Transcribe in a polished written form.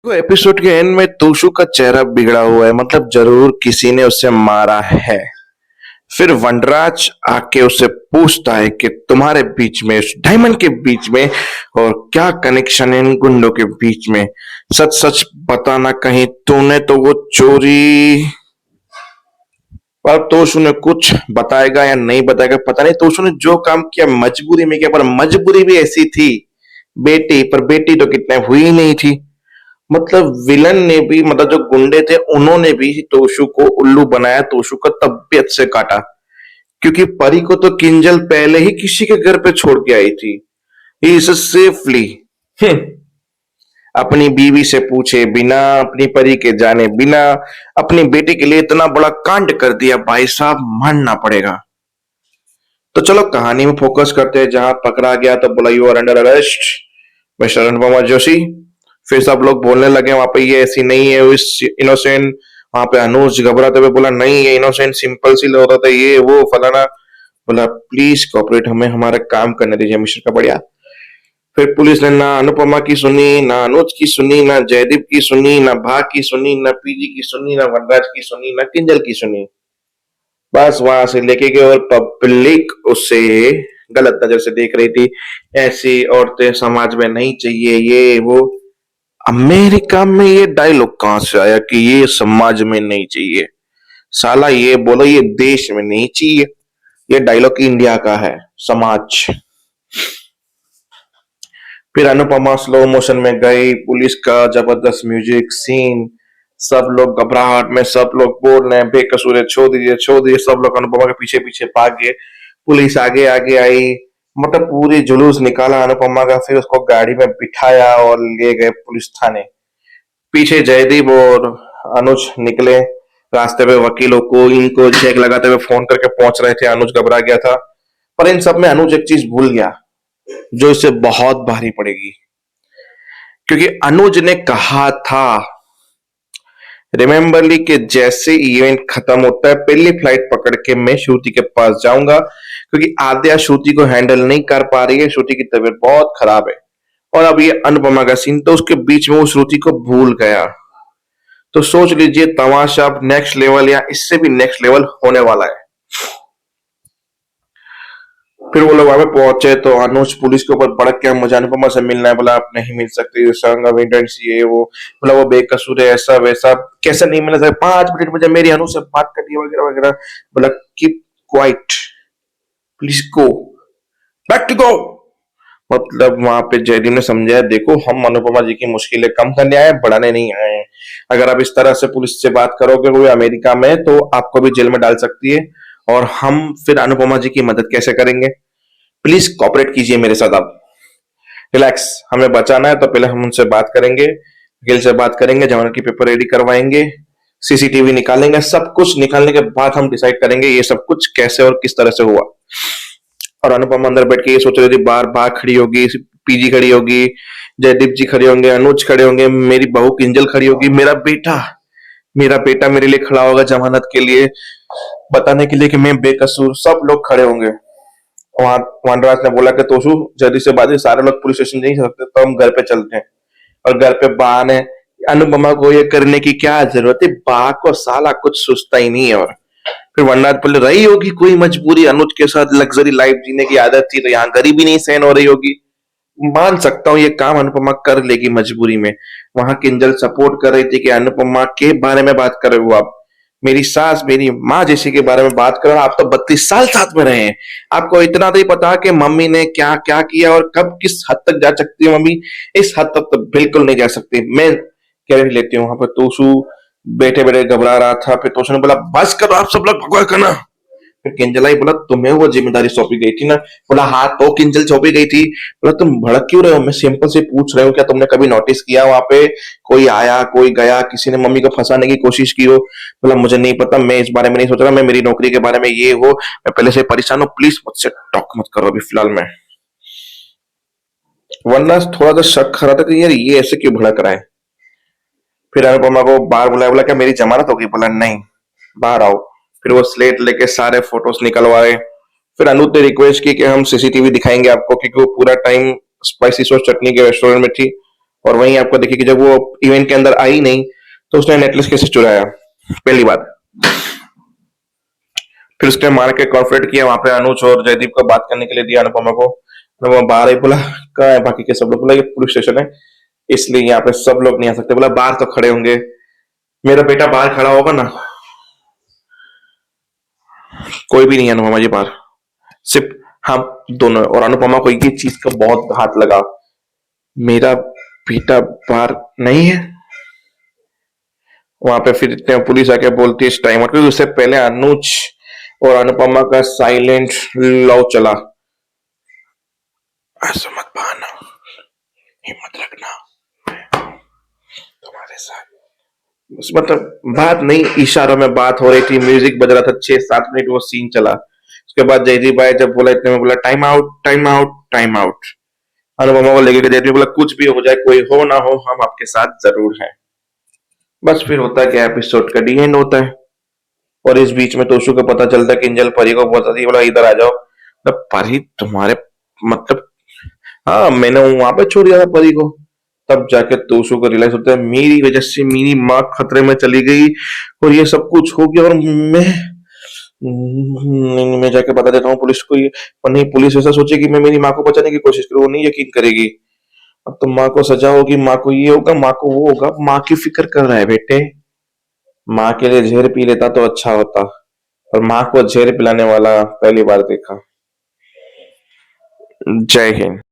तो एपिसोड के एंड में तोशु का चेहरा बिगड़ा हुआ है, मतलब जरूर किसी ने उसे मारा है। फिर वनराज आके उससे पूछता है कि तुम्हारे बीच में, उस डायमंड के बीच में और क्या कनेक्शन है इन गुंडों के बीच में। सच सच बताना, कहीं तूने तो वो चोरी। पर तोशु ने कुछ बताएगा या नहीं बताएगा पता नहीं। तोशु ने जो काम किया मजबूरी में किया, पर मजबूरी भी ऐसी थी बेटी, पर बेटी तो कितने हुई ही नहीं थी। मतलब विलन ने भी, मतलब जो गुंडे थे उन्होंने भी तोशु को उल्लू बनाया, तोशु का तबीयत से काटा। क्योंकि परी को तो किंजल पहले ही किसी के घर पे छोड़ के आई थी। ही इज सेफली अपनी बीवी से पूछे बिना, अपनी परी के जाने बिना, अपनी बेटी के लिए इतना बड़ा कांड कर दिया। भाई साहब, मानना पड़ेगा। तो चलो कहानी में फोकस करते हैं। जहां पकड़ा गया तो बोला you are under arrest mister Anupama Joshi. फिर सब लोग बोलने लगे वहां पे ये ऐसी नहीं है, इस इनोसेंट। वहां पे अनुज घबराते हुए बोला नहीं ये इनोसेंट सिंपल सी होता था, ये वो फलाना। बोला प्लीज कॉपरेट, हमें हमारा काम करने दीजिए मिस्टर कपड़िया। फिर पुलिस ने ना अनुपमा की सुनी, ना अनुज की सुनी, ना जयदीप की सुनी, ना भाग की सुनी, ना पीजी की सुनी, ना वनराज की सुनी, ना किंजल की सुनी। बस वहां से लेके गए और पब्लिक उसे गलत नजर से देख रही थी। ऐसी औरतें समाज में नहीं चाहिए, ये वो। अमेरिका में ये डायलॉग कहां से आया कि ये समाज में नहीं चाहिए। साला ये बोलो ये देश में नहीं चाहिए। ये डायलॉग इंडिया का है, समाज। फिर अनुपमा स्लो मोशन में गई, पुलिस का जबरदस्त म्यूजिक सीन, सब लोग घबराहट में, सब लोग बोल रहे हैं बेकसूर है, छोड़ दीजिए छोड़ दीजिए। सब लोग अनुपमा के पीछे पीछे भागे, पुलिस आगे आगे आई। मतलब पूरी जुलूस निकाला अनुपमा का। फिर उसको गाड़ी में बिठाया और ले गए पुलिस थाने। पीछे जयदीप और अनुज निकले। रास्ते पे वकीलों को, इनको चेक लगाते हुए फोन करके पहुंच रहे थे। अनुज घबरा गया था, पर इन सब में अनुज एक चीज भूल गया जो इसे बहुत भारी पड़ेगी। क्योंकि अनुज ने कहा था रिमेम्बरली कि जैसे इवेंट खत्म होता है पहली फ्लाइट पकड़ के मैं श्रुति के पास जाऊंगा, क्योंकि आद्या श्रुति को हैंडल नहीं कर पा रही है। श्रुति की तबीयत बहुत खराब है। और अब ये अनुपमा का सीन, तो उसके बीच में वो श्रुति को भूल गया। तो सोच लीजिए तमाशा अब नेक्स्ट लेवल या इससे भी नेक्स्ट लेवल होने वाला है। फिर वो लोग वहां पे पहुंचे तो अनुज पुलिस के ऊपर भड़क के मुझे अनुपमा से मिलना है। बोला आप नहीं मिल सकती, संग ऑफ इंटेंस ये वो। बोला वो बेकसूर है, ऐसा वैसा। कैसे नहीं मिल सकता, 5 मिनट मुझे मेरी अनुज से बात करनी है वगैरह वगैरह। बोला keep quiet, please go back to go. मतलब वहां पे जयदीप ने समझाया देखो हम अनुपमा जी की मुश्किलें कम करने आए हैं, बढ़ाने नहीं आए हैं। अगर आप इस तरह से पुलिस से बात करोगे वो अमेरिका में, तो आपको भी जेल में डाल सकती है। और हम फिर अनुपमा जी की मदद कैसे करेंगे। प्लीज कॉपरेट कीजिए मेरे साथ। आप रिलैक्स, हमें बचाना है तो पहले हम उनसे बात करेंगे, वकील से बात करेंगे, जमानत की पेपर रेडी करवाएंगे, सीसीटीवी निकालेंगे। सब कुछ निकालने के बाद हम डिसाइड करेंगे ये सब कुछ कैसे और किस तरह से हुआ। और अनुपमा अंदर बैठ के ये सोच रही थी, बार बार खड़ी होगी, पीजी खड़ी होगी, जयदीप जी खड़े होंगे, अनुज खड़े होंगे, मेरी बहू किंजल खड़ी होगी, मेरा बेटा मेरे लिए खड़ा होगा जमानत के लिए, बताने के लिए कि मैं बेकसूर। सब लोग खड़े होंगे। वहां वनराज ने बोला कि तोशु जल्दी से बात, सारे लोग पुलिस स्टेशन नहीं सकते तो हम घर पे चलते हैं। और घर पे बहाने, अनुपमा को ये करने की क्या जरूरत है, बा को साला कुछ सोचता ही नहीं है। और फिर वनराज बोले रही होगी कोई मजबूरी, अनुज के साथ लग्जरी लाइफ जीने की आदत थी तो यहाँ गरीबी नहीं सहन हो रही होगी। मान सकता हूँ ये काम अनुपमा कर लेगी मजबूरी में। वहां किंजल सपोर्ट कर रही थी कि अनुपमा के बारे में बात कर रहे हो आप, मेरी सास मेरी माँ जैसी के बारे में बात कर रहे हो। आप तो 32 साल साथ में रहे हैं, आपको इतना तो ही पता कि मम्मी ने क्या क्या किया और कब किस हद तक जा सकती है मम्मी। इस हद तक तो बिल्कुल नहीं जा सकती, मैं गारंटी लेती हूँ। वहां पर तोशु बैठे बैठे घबरा रहा था। फिर तोशु ने बोला बस करो आप सब लोग, भगवा करना। फिर किंजल आई, बोला तुम्हें वो जिम्मेदारी सौंपी गई थी ना। बोला हाँ तो किंजल सौंपी गई थी। बोला तुम भड़क क्यों रहे हो, मैं सिंपल से पूछ रहे हो, क्या तुमने कभी नोटिस किया वहां पे कोई आया कोई गया, किसी ने मम्मी को फंसाने की कोशिश की हो। बोला मुझे नहीं पता, मैं इस बारे में नहीं सोच रहा, मैं मेरी नौकरी के बारे में ये हो, मैं पहले से परेशान हूँ, प्लीज मुझसे टॉक मत करो अभी फिलहाल में। वरना थोड़ा सा शक खा रहा था कि यार ये ऐसे क्यों भड़क रहा है। फिर अनुपमा को बाहर बुलाया, बोला क्या मेरी जमानत होगी। बोला नहीं, बाहर आओ। फिर वो स्लेट लेके सारे फोटोज निकलवाए। फिर अनूप ने रिक्वेस्ट की कि हम सीसीटीवी दिखाएंगे आपको, क्योंकि वो पूरा टाइम स्पाइसी सॉस चटनी के रेस्टोरेंट में थी और वहीं आपको देखिए कि जब वो इवेंट के अंदर आई नहीं, तो उसने नेकलेस कैसे चुराया, पहली बात। फिर उसने मार के कॉर्पोरेट किया वहां पे अनुज और जयदीप को बात करने के लिए दिया अनुपमा को। अनुपमा बाहर ही बोला, कहाँ है बाकी के सब लोग? बोला ये पुलिस स्टेशन है, इसलिए यहाँ पे सब लोग नहीं आ सकते। बोला बाहर तो खड़े होंगे, मेरा बेटा बाहर खड़ा होगा ना। कोई भी नहीं है अनुपमा जी बाहर, सिर्फ हम दोनों। और अनुपमा को ये चीज का बहुत हाथ लगा, मेरा बेटा बाहर नहीं है। वहां पे फिर इतने पुलिस आके बोलती है इस टाइम, क्योंकि उससे पहले अनुज और अनुपमा का साइलेंट लव चला। ऐसा मत बहाना, हिम्मत रखना, तुम्हारे साथ मतलब बात नहीं, इशारों में बात हो रही थी, म्यूजिक बज रहा था, 6-7 मिनट वो सीन चला। उसके बाद जयदीप भाई जब बोला, इतने में बोला time out, time out, time out. Anupama को लेके जयदीप बोला कुछ भी हो जाए, कोई हो ना हो, हम आपके साथ जरूर हैं। बस फिर होता है क्या, एपिसोड का डी एंड होता है। और इस बीच में तोशु को पता चलता है कि एंजल परी को बताती है, बोला इधर आ जाओ। मतलब परी तुम्हारे मतलब, हाँ मैंने वहां पे छोड़ दिया था परी को। तब जाके तोशु को रियलाइज होता है मेरी वजह से मेरी माँ खतरे में चली गई और ये सब कुछ हो गया, और मैं जाके बता देता हूँ पुलिस को ये। और नहीं, पुलिस ऐसा सोचेगी मैं मेरी माँ को बचाने की कोशिश करूँ, वो नहीं यकीन करेगी। अब तो माँ को सजा होगी, माँ को ये होगा, माँ को वो होगा। माँ की फिक्र कर रहा है बेटे, माँ के लिए जहर पी लेता तो अच्छा होता, और माँ को जहर पिलाने वाला पहली बार देखा। जय हिंद।